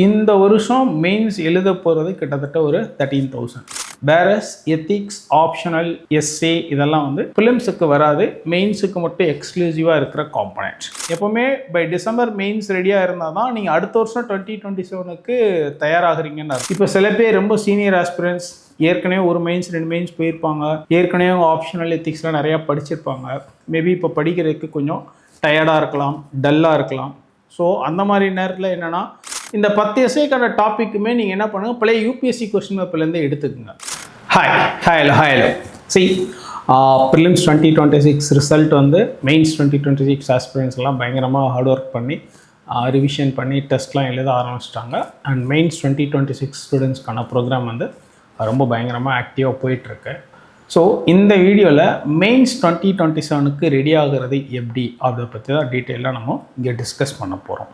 இந்த வருஷம் மெயின்ஸ் எழுத போகிறது கிட்டத்தட்ட ஒரு 13,000. பேரஸ் எத்திக்ஸ் ஆப்ஷனல் எஸ்ஏ இதெல்லாம் வந்து பிலிம்ஸுக்கு வராது, மெயின்ஸுக்கு மட்டும் எக்ஸ்க்ளூசிவாக இருக்கிற காம்பனன்ட். எப்போவுமே பை டிசம்பர் மெயின்ஸ் ரெடியாக இருந்தால் தான் நீங்கள் அடுத்த வருஷம் 2027க்கு தயாராகிறீங்கன்னு அர்த்தம். இப்போ சில பேர் ரொம்ப சீனியர் ஆஸ்பிரன்ஸ் ஏற்கனவே ஒரு மெயின்ஸ் 2 மெயின்ஸ் போயிருப்பாங்க, ஏற்கனவே ஆப்ஷனல் எத்திக்ஸ்லாம் நிறையா படிச்சிருப்பாங்க. மேபி இப்போ படிக்கிறதுக்கு கொஞ்சம் டயர்டாக இருக்கலாம், டல்லாக இருக்கலாம். ஸோ அந்த மாதிரி நேரத்தில் என்னென்னா இந்த 10 எஸ்ஏக்கான டாப்பிக்குமே நீங்கள் என்ன பண்ணுங்கள், பழைய யூபிஎஸ்சி கொஸ்டின் பேப்பர்லேருந்து எடுத்துக்கோங்க. ஹலோ ப்ரிலிம்ஸ் 2026 ரிசல்ட் வந்து மெயின்ஸ் 2026 ஆஸ்பிரன்ஸ் எல்லாம் பயங்கரமாக ஹார்ட் ஒர்க் பண்ணி ரிவிஷன் பண்ணி டெஸ்ட்லாம் எழுத ஆரம்பிச்சிட்டாங்க. அண்ட் மெயின்ஸ் 2026 ஸ்டூடெண்ட்ஸ்க்கான ப்ரோக்ராம் வந்து ரொம்ப பயங்கரமாக ஆக்டிவாக போயிட்டுருக்கு. ஸோ இந்த வீடியோவில் மெயின்ஸ் 2027க்கு ரெடி ஆகிறது எப்படி அதை பற்றி தான் டீட்டெயிலாக நம்ம இங்கே டிஸ்கஸ் பண்ண போகிறோம்.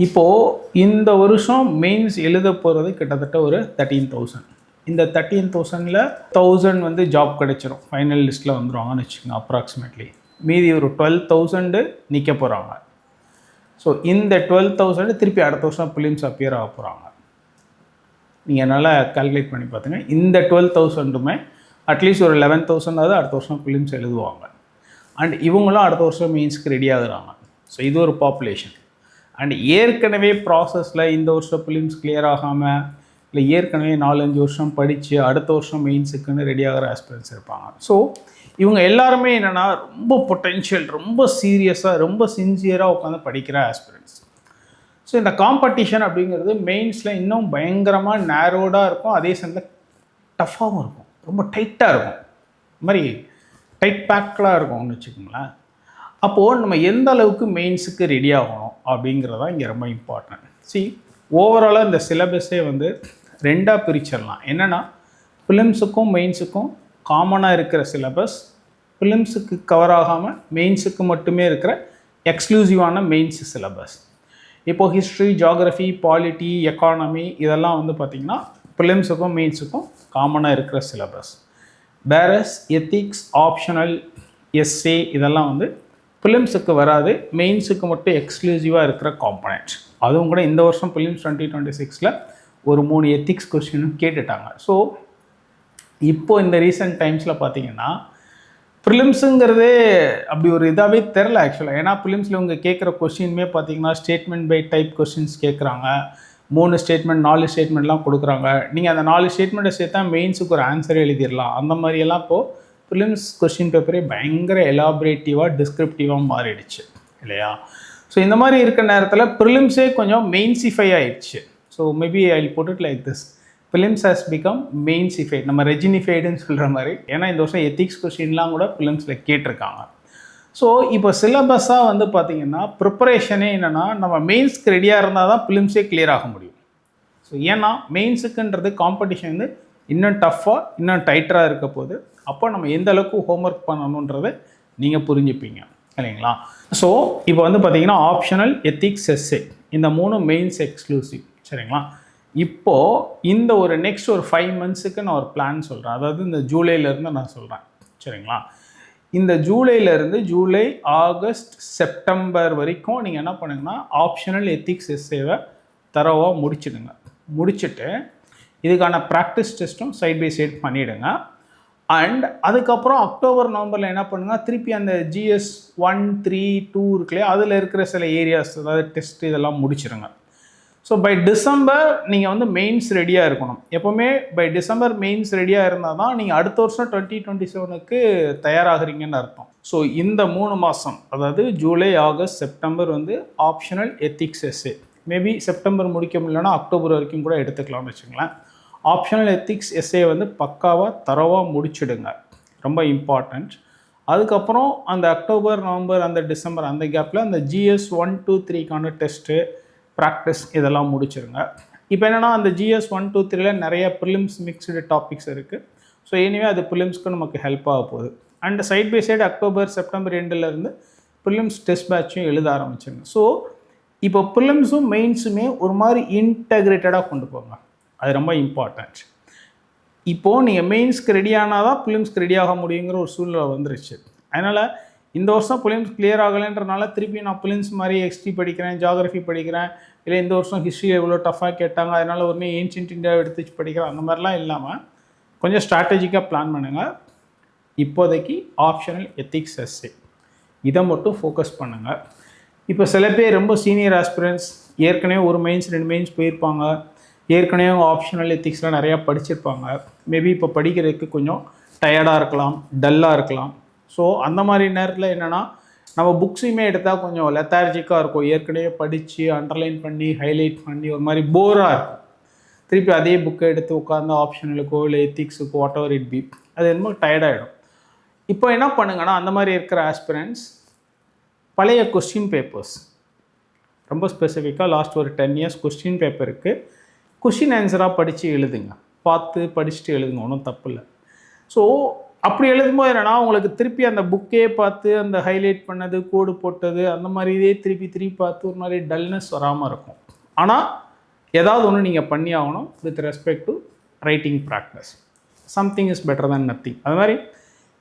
இப்போது இந்த வருஷம் மெயின்ஸ் எழுத போகிறது கிட்டத்தட்ட ஒரு 13,000. இந்த 13,000ல் 1000 வந்து ஜாப் கிடைச்சிரும், ஃபைனல் லிஸ்ட்டில் வந்துடுவாங்கன்னு வச்சுக்கோங்க அப்ராக்சிமேட்லி. மீதி ஒரு 12,000 நிற்க போகிறாங்க. ஸோ இந்த 12,000 திருப்பி அடுத்த வருஷம் பிலிம்ஸ் அப்பியர் ஆக போகிறாங்க. நீங்கள் நல்லா கால்குலேட் பண்ணி பார்த்துங்க. இந்த 12,000மே அட்லீஸ்ட் ஒரு 11,000 அடுத்த வருஷம் பிலிம்ஸ் எழுதுவாங்க. அண்ட் இவங்களும் அடுத்த வருஷம் மெயின்ஸ்க்கு ரெடி ஆகுறாங்க. ஸோ இது ஒரு பாப்புலேஷன். அண்ட் ஏற்கனவே ப்ராசஸில் இந்த வருஷம் பிலிம்ஸ் கிளியர் ஆகாமல் இல்லை ஏற்கனவே 4-5 வருஷம் படித்து அடுத்த வருஷம் மெயின்ஸுக்குன்னு ரெடி ஆகிற ஆஸ்பிரன்ஸ் இருப்பாங்க. ஸோ இவங்க எல்லாருமே என்னென்னா ரொம்ப பொட்டென்ஷியல், ரொம்ப சீரியஸாக, ரொம்ப சின்சியராக உட்காந்து படிக்கிற ஆஸ்பிரன்ஸ். ஸோ இந்த காம்படிஷன் அப்படிங்கிறது மெயின்ஸில் இன்னும் பயங்கரமாக நேரோடாக இருக்கும், அதே சமயத்தில் டஃப்பாகவும் இருக்கும், ரொம்ப டைட்டாக இருக்கும். இது மாதிரி டைட் பேக்கடாக இருக்கும்னு வச்சுக்கோங்களேன். அப்போது நம்ம எந்த அளவுக்கு மெயின்ஸுக்கு ரெடி ஆகணும் அப்படிங்கிறதா இங்கே ரொம்ப இம்பார்ட்டன்ட். ஓவராலாக இந்த சிலபஸே வந்து 2ஆக பிரிச்சிடலாம். என்னென்னா பிலிம்ஸுக்கும் மெயின்ஸுக்கும் காமனாக இருக்கிற சிலபஸ், பிலிம்ஸுக்கு கவர் ஆகாமல் மெயின்ஸுக்கு மட்டுமே இருக்கிற எக்ஸ்க்ளூசிவான மெயின்ஸ் சிலபஸ். இப்போது ஹிஸ்ட்ரி, ஜியாகிரஃபி, பாலிட்டி, எக்கானமி இதெல்லாம் வந்து பார்த்திங்கன்னா பிலிம்ஸுக்கும் மெயின்ஸுக்கும் காமனாக இருக்கிற சிலபஸ். பேரஸ் எத்திக்ஸ் ஆப்ஷனல் எஸ்ஏ இதெல்லாம் வந்து பிலிம்ஸுக்கு வராது, மெயின்ஸுக்கு மட்டும் எக்ஸ்க்ளூசிவாக இருக்கிற காம்பனன்ட். அதுவும் கூட இந்த வருஷம் பிலிம்ஸ் 2026ல் ஒரு 3 எத்திக்ஸ் கொஸ்டினும் கேட்டுட்டாங்க. ஸோ இப்போது இந்த ரீசெண்ட் டைம்ஸில் பார்த்தீங்கன்னா ப்ரிலிம்ஸுங்கிறதே அப்படி ஒரு இதாகவே தெரில ஆக்சுவலாக. ஏன்னா ப்ரிலிம்ஸில் இவங்க கேட்குற கொஸ்டினுமே பார்த்தீங்கன்னா ஸ்டேட்மெண்ட் பை டைப் கொஸ்டின்ஸ் கேட்குறாங்க. 3 ஸ்டேட்மெண்ட் 4 ஸ்டேட்மெண்ட்லாம் கொடுக்குறாங்க. நீங்கள் அந்த 4 ஸ்டேட்மெண்ட்டை சேர்த்தா மெயின்ஸுக்கு ஒரு ஆன்சரே எழுதிடலாம். அந்த மாதிரியெல்லாம் இப்போது ப்ரிலிம்ஸ் கொஸ்டின் பேப்பரே பயங்கர எலாபரேட்டிவாக டிஸ்கிரிப்டிவாக மாறிடுச்சு இல்லையா? ஸோ இந்த மாதிரி இருக்க நேரத்தில் ப்ரிலிம்ஸே கொஞ்சம் மெயின்சிஃபை ஆயிடுச்சு. So maybe I will put it like this, prelims has become mainsified, நம்ம ரெஜினிஃபைடுன்னு சொல்கிற மாதிரி. ஏன்னா இந்த வருஷம் எத்திக்ஸ் கொஸ்டின்லாம் கூட ப்ரிலிம்ஸில் கேட்டிருக்காங்க. ஸோ இப்போ சிலபஸாக வந்து பார்த்திங்கன்னா ப்ரிப்பரேஷனே என்னென்னா நம்ம மெயின்ஸ்க்கு ரெடியாக இருந்தால் தான் ப்ரிலிம்ஸே கிளியர் ஆக முடியும். ஸோ ஏன்னா மெயின்ஸுக்குன்றது காம்படிஷன் வந்து இன்னும் டஃப்பாக, இன்னும் டைட்டராக இருக்க போது. அப்போ நம்ம எந்த அளவுக்கு ஹோம்ஒர்க் பண்ணணுன்றதை நீங்கள் புரிஞ்சுப்பீங்க இல்லைங்களா? ஸோ இப்போ வந்து பார்த்திங்கன்னா ஆப்ஷனல் எத்திக்ஸ் எஸ்ஏ இந்த 3 மெயின்ஸ் எக்ஸ்க்ளூசிவ் சரிங்களா? இப்போது இந்த ஒரு நெக்ஸ்ட் ஒரு 5 மந்த்ஸுக்கு நான் ஒரு பிளான் சொல்கிறேன். அதாவது இந்த ஜூலைலேருந்து நான் சொல்கிறேன் சரிங்களா? இந்த ஜூலைலேருந்து ஜூலை, ஆகஸ்ட், செப்டம்பர் வரைக்கும் நீங்கள் என்ன பண்ணுங்கன்னா ஆப்ஷனல் எத்திக்ஸ் எஸ்ஏவை தரவாக முடிச்சுட்டு இதுக்கான ப்ராக்டிஸ் டெஸ்ட்டும் சைட் பை சைட் பண்ணிவிடுங்க. அண்ட் அதுக்கப்புறம் அக்டோபர், நவம்பரில் என்ன பண்ணுங்கள், திருப்பி அந்த GS 1, 3, 2 இருக்குல்லையே அதில் இருக்கிற சில ஏரியாஸ் அதாவது டெஸ்ட் இதெல்லாம் முடிச்சிடுங்க. ஸோ பை டிசம்பர் நீங்கள் வந்து மெயின்ஸ் ரெடியாக இருக்கணும். எப்போவுமே பை டிசம்பர் மெயின்ஸ் ரெடியாக இருந்தால் தான் நீங்கள் அடுத்த வருஷம் 2027க்கு தயாராகிறீங்கன்னு அர்த்தம். ஸோ இந்த 3 மாதம் அதாவது ஜூலை, ஆகஸ்ட், செப்டம்பர் வந்து optional ethics SA. Maybe September முடிக்க முடியலன்னா அக்டோபர் வரைக்கும் கூட எடுத்துக்கலாம்னு வச்சுங்களேன். ஆப்ஷனல் எத்திக்ஸ் எஸ்ஏ வந்து பக்காவாக தரவாக முடிச்சிடுங்க, ரொம்ப இம்பார்ட்டண்ட். அதுக்கப்புறம் அந்த அக்டோபர், நவம்பர், அந்த டிசம்பர் அந்த கேப்பில் அந்த GS 1, 2, 3க்கான டெஸ்ட்டு, ப்ராக்டிஸ் இதெல்லாம் முடிச்சிருங்க. இப்போ என்னென்னா அந்த GS 1, 2, 3ல நிறைய ப்ரிலிம்ஸ் மிக்ஸ்டு டாபிக்ஸ் இருக்குது. ஸோ எனிவே அது ப்ரிலிம்ஸ்க்கு நமக்கு ஹெல்ப் ஆக போகுது. And side by side October, September எண்டிலேருந்து ப்ரிலிம்ஸ் டெஸ்ட் பேட்சும் எழுத ஆரம்பிச்சிருங்க. ஸோ இப்போ ப்ரிலிம்ஸும் மெயின்ஸுமே ஒரு மாதிரி இன்டெகிரேட்டடாக கொண்டு போங்க, அது ரொம்ப இம்பார்ட்டண்ட். இப்போது நீங்கள் மெயின்ஸ்க்கு ரெடி ஆனால் தான் ப்ரிலிம்ஸ்க்கு ரெடி ஆக முடியுங்கிற ஒரு சூழ்நிலை வந்துருச்சு. அதனால் இந்த வருஷம் பிலிம்ஸ் கிளியர் ஆகலைன்றனால திருப்பி நான் பிலிம்ஸ் மாதிரி எக்ஸ்டி படிக்கிறேன், ஜியாகிரஃபி படிக்கிறேன், இல்லை இந்த வருஷம் ஹிஸ்ட்ரி எவ்வளோ டஃப்பாக கேட்டாங்க அதனால் உடனே ஏன்ஷியன்ட் இந்தியா எடுத்து படிக்கிறேன், அந்த மாதிரிலாம் இல்லாமல் கொஞ்சம் ஸ்ட்ராட்டஜிக்காக பிளான் பண்ணுங்கள். இப்போதைக்கு ஆப்ஷனல் எத்திக்ஸ் எஸ்ஏ இதை மட்டும் ஃபோக்கஸ் பண்ணுங்கள். இப்போ சில பேர் ரொம்ப சீனியர் ஆஸ்பிரன்ஸ் ஏற்கனவே ஒரு மெயின்ஸ் 2 மெயின்ஸ் போயிருப்பாங்க, ஏற்கனவே அவங்க ஆப்ஷனல் எத்திக்ஸ்லாம் நிறையா படிச்சிருப்பாங்க. மேபி இப்போ படிக்கிறதுக்கு கொஞ்சம் டயர்டாக இருக்கலாம், டல்லாக இருக்கலாம். ஸோ அந்த மாதிரி நேரத்தில் என்னென்னா நம்ம புக்ஸுமே எடுத்தால் கொஞ்சம் லெத்தார்ஜிக்காக இருக்கும், ஏற்கனவே படித்து அண்டர்லைன் பண்ணி ஹைலைட் பண்ணி ஒரு மாதிரி போராக இருக்கும். திருப்பி அதே புக்கை எடுத்து உட்காந்து ஆப்ஷனலுக்கோ இல்லை எத்திக்ஸுக்கோ வாட் எவர் இட் பி அது என்னமோ டயர்டாகிடும். இப்போ என்ன பண்ணுங்கன்னா அந்த மாதிரி இருக்கிற ஆஸ்பிரன்ஸ் பழைய கொஸ்டின் பேப்பர்ஸ் ரொம்ப ஸ்பெசிஃபிக்காக லாஸ்ட் ஒரு 10 இயர்ஸ் கொஸ்டின் பேப்பருக்கு கொஸ்டின் ஆன்சராக படித்து எழுதுங்க, பார்த்து படிச்சுட்டு எழுதுங்க, ஒன்றும் தப்பு இல்லை. ஸோ அப்படி எழுதும்போது என்னென்னா உங்களுக்கு திருப்பி அந்த புக்கே பார்த்து அந்த ஹைலைட் பண்ணது கோடு போட்டது அந்த மாதிரி இதே திருப்பி பார்த்து ஒரு மாதிரி டல்னஸ் வராமல் இருக்கும். ஆனால் ஏதாவது ஒன்று நீங்கள் பண்ணி ஆகணும் with respect to writing practice. Something is better than nothing. அது மாதிரி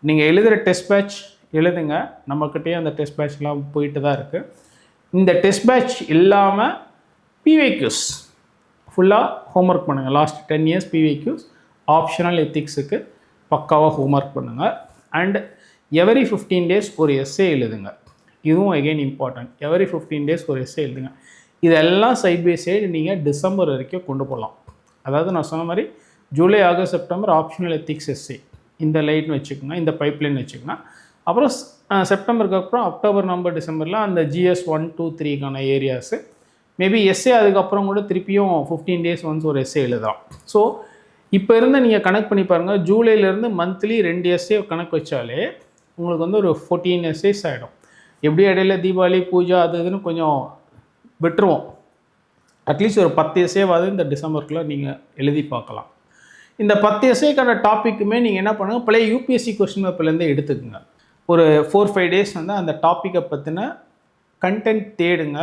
நீங்கள் எழுதுகிற டெஸ்ட் பேட்ச் எழுதுங்க, நம்மக்கிட்டே அந்த டெஸ்ட் பேட்ச்லாம் போயிட்டு தான் இருக்குது. இந்த டெஸ்ட் பேட்ச் இல்லாமல் பிவைக்யூஸ் ஃபுல்லாக ஹோம்ஒர்க் பண்ணுங்கள். லாஸ்ட் 10 இயர்ஸ் பிவைக்யூஸ் ஆப்ஷனல் எத்திக்ஸுக்கு பக்காவாக ஹோம்ஒர்க் பண்ணுங்கள். அண்ட் எவரி 15 டேஸ் ஒரு எஸ்ஸே எழுதுங்க. இதுவும் அகெயின் இம்பார்ட்டன்ட். எவரி 15 டேஸ் ஒரு எஸ்ஸே எழுதுங்க. இதெல்லாம் சைட் பை சைடு நீங்கள் டிசம்பர் வரைக்கும் கொண்டு போகலாம். அதாவது நான் சொன்ன மாதிரி July, August, September optional ethics essay இந்த லைன் வச்சுக்கோங்க, இந்த பைப்லைன் வச்சுக்கோங்க. அப்புறம் செப்டம்பருக்கு அப்புறம் அக்டோபர், நவம்பர், டிசம்பரில் அந்த GS 1, 2, 3க்கான ஏரியாஸு மேபி எஸ்ஸே அதுக்கப்புறம் கூட திருப்பியும் 15 டேஸ் ஒன்ஸ் ஒரு எஸ்ஸே எழுதலாம். ஸோ இப்போ இருந்து நீங்கள் கனெக்ட் பண்ணி பாருங்கள், ஜூலையிலேருந்து மந்த்லி 2 எஸ்ஸே கணக்கு வச்சாலே உங்களுக்கு வந்து ஒரு 14 எஸ்ஸேஸ் ஆகிடும். எப்படி இடையில தீபாவளி, பூஜா அது இதுன்னு கொஞ்சம் விட்டுருவோம். அட்லீஸ்ட் ஒரு 10 எஸ்ஸேவாவது இந்த டிசம்பருக்குள்ளே நீங்கள் எழுதி பார்க்கலாம். இந்த 10 எஸ்ஸேக்கான டாப்பிக்குமே நீங்கள் என்ன பண்ணுங்கள், பழைய UPSC கொஸ்டின் பேப்பர்லேருந்தே எடுத்துக்கோங்க. ஒரு 4-5 டேஸ் வந்து அந்த டாப்பிக்கை பற்றின கண்டென்ட் தேடுங்க.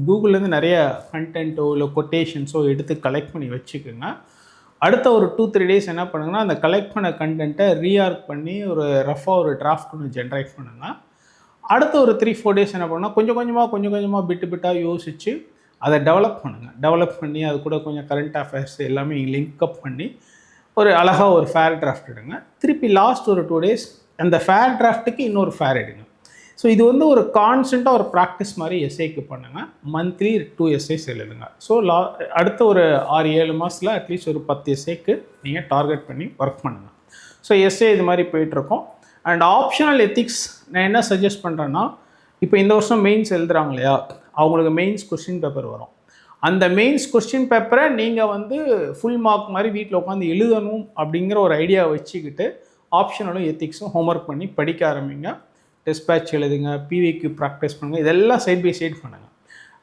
கூகுள்லேருந்து நிறைய கண்டென்ட்டோ இல்லை கொட்டேஷன்ஸோ எடுத்து கலெக்ட் பண்ணி வச்சுக்கோங்க. அடுத்த ஒரு 2-3 டேஸ் என்ன பண்ணுங்கன்னா அந்த கலெக்ட் பண்ண கண்டென்ட்டை ரீஆர்க் பண்ணி ஒரு ரஃபாக ஒரு டிராஃப்ட் ஒன்று ஜென்ரேட் பண்ணுங்கள். அடுத்த ஒரு 3-4 டேஸ் என்ன பண்ணுன்னா கொஞ்சம் கொஞ்சமாக பிட்டாக யோசித்து அதை டெவலப் பண்ணுங்கள். டெவலப் பண்ணி அது கூட கொஞ்சம் கரண்ட் அஃபேர்ஸ் எல்லாமே லிங்க்அப் பண்ணி ஒரு அழகாக ஒரு ஃபேர் டிராஃப்ட் எடுங்க. திருப்பி லாஸ்ட் ஒரு 2 டேஸ் அந்த ஃபேர் டிராஃப்ட்டுக்கு இன்னொரு ஃபேர் எடுங்க. ஸோ இது வந்து ஒரு கான்ஸ்டண்ட்டாக ஒரு ப்ராக்டிஸ் மாதிரி எஸ்ஏக்கு பண்ணுங்கள். மந்த்லி 2 எஸ்ஏஸ் எழுதுங்க. ஸோ அடுத்த ஒரு 6-7 மாதத்தில் அட்லீஸ்ட் ஒரு 10 எஸ்ஏக்கு நீங்கள் டார்கெட் பண்ணி ஒர்க் பண்ணுங்கள். ஸோ எஸ்ஏ இது மாதிரி போயிட்டுருக்கோம். அண்ட் ஆப்ஷனல் எத்திக்ஸ் நான் என்ன சஜஸ்ட் பண்ணுறேன்னா, இப்போ இந்த வருஷம் மெயின்ஸ் எழுதுகிறாங்க இல்லையா, அவங்களுக்கு மெயின்ஸ் கொஸ்டின் பேப்பர் வரும். அந்த மெயின்ஸ் கொஸ்டின் பேப்பரை நீங்கள் வந்து ஃபுல் மார்க் மாதிரி வீட்டில் உட்காந்து எழுதணும் அப்படிங்கிற ஒரு ஐடியா வச்சுக்கிட்டு ஆப்ஷனலும் எத்திக்ஸும் ஹோம்ஒர்க் பண்ணி படிக்க ஆரம்பிங்க. டெஸ்ட் பேட்ச் எழுதுங்க, PVQ ப்ராக்டிஸ் பண்ணுங்கள், இதெல்லாம் சைட் பை சைட் பண்ணுங்கள்.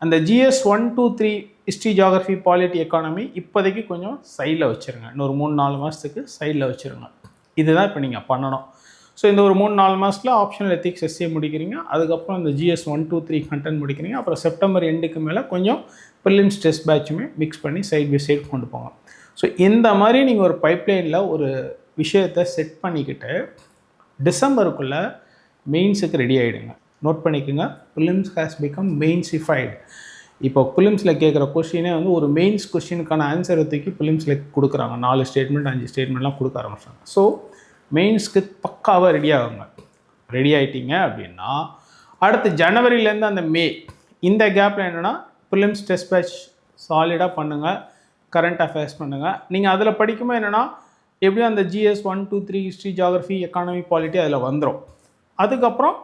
அந்த GS 1, 2, 3 history, geography, polity, economy இப்போதைக்கு கொஞ்சம் சைடில் வச்சுருங்க. இன்னொரு 3-4 மாதத்துக்கு சைடில் வச்சுருங்க. இதுதான் இப்போ நீங்கள் பண்ணணும். ஸோ இந்த ஒரு 3-4 மாதத்தில் ஆப்ஷனல் எத்திக்ஸ் எஸ்ஏ முடிக்கிறீங்க. அதுக்கப்புறம் இந்த GS 1, 2, 3 கண்டென்ட் முடிக்கிறீங்க. அப்புறம் செப்டம்பர் எண்டுக்கு மேலே கொஞ்சம் ப்ரிலிம்ஸ் டெஸ்ட் பேட்சுமே மிக்ஸ் பண்ணி சைட் பை சைட் கொண்டு போங்க. ஸோ இந்த மாதிரி நீங்கள் ஒரு பைப்லைனில் ஒரு விஷயத்தை செட் பண்ணிக்கிட்டு டிசம்பருக்குள்ளே மெயின்ஸுக்கு ரெடி ஆகிடுங்க. நோட் பண்ணிக்கோங்க, ப்ரிலிம்ஸ் ஹேஸ் பிகம் மெயின்ஸிஃபைடு. இப்போ ப்ரிலிம்ஸில் கேட்குற கொஸ்டினே வந்து ஒரு மெயின்ஸ் கொஸ்டினுக்கான ஆன்சரை தூக்கி ப்ரிலிம்ஸில் கொடுக்குறாங்க. 4 ஸ்டேட்மெண்ட் 5 ஸ்டேட்மெண்ட்லாம் கொடுக்க ஆரம்பிச்சாங்க. ஸோ மெயின்ஸ்க்கு பக்காவாக ரெடி ஆகுங்க. ரெடி ஆகிட்டீங்க அப்படின்னா அடுத்து ஜனவரியிலேருந்து அந்த மே இந்த கேப்பில் என்னென்னா ப்ரிலிம்ஸ் டெஸ்ட் பேட்ச் சாலிடாக பண்ணுங்கள், கரண்ட் அஃபேர்ஸ் பண்ணுங்கள். நீங்கள் அதில் படிக்கும்போது என்னென்னா எப்படியும் அந்த GS 1, 2, 3 history, geography, economy, polity அதில் வந்துடும். அதுக்கப்புறம்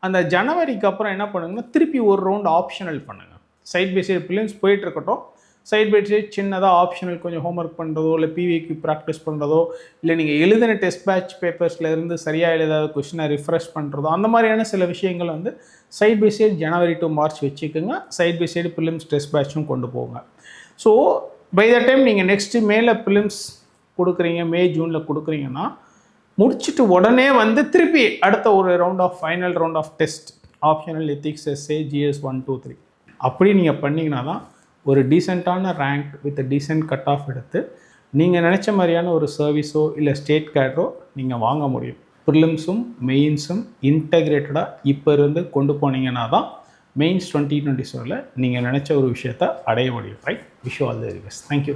அந்த ஜனவரிக்கு அப்புறம் என்ன பண்ணுங்கன்னா திருப்பி ஒரு ரவுண்ட் ஆப்ஷனல் பண்ணுங்கள். சைட் பை சைடு ப்ரிலிம்ஸ் போயிட்டுருக்கட்டும், சைட் பை சைட் சின்னதாக ஆப்ஷனல் கொஞ்சம் ஹோம்ஒர்க் பண்ணுறதோ இல்லை PVQ ப்ராக்டிஸ் பண்ணுறதோ இல்லை நீங்கள் எழுதின டெஸ்ட் பேட்ச் பேப்பர்ஸில் இருந்து சரியாக எழுதாத கொஸ்டினை ரிஃப்ரெஷ் பண்ணுறதோ அந்த மாதிரியான சில விஷயங்கள் வந்து side by side January to March வச்சுக்கோங்க. Side by side prelims test பேட்சும் கொண்டு போங்க. ஸோ பை த டைம் நீங்கள் நெக்ஸ்ட்டு மேலே ப்ரிலிம்ஸ் கொடுக்குறீங்க, மே ஜூனில் கொடுக்குறீங்கன்னா முடிச்சுட்டு உடனே வந்து திருப்பி அடுத்த ஒரு final round of test optional ethics SA GS 1, 2, 3 அப்படி நீங்கள் பண்ணிங்கன்னா தான் ஒரு டீசெண்டான rank with decent cut off எடுத்து நீங்கள் நினச்ச மாதிரியான ஒரு சர்வீஸோ இல்லை ஸ்டேட் கேடரோ நீங்கள் வாங்க முடியும். ப்ரிலிம்ஸும் மெயின்ஸும் இன்டகிரேட்டடாக இப்போ இருந்து கொண்டு போனீங்கன்னா தான் மெயின்ஸ் 2027 நீங்கள் நினச்ச ஒரு விஷயத்தை அடைய முடியும். Right? Wish all the very best. Thank you.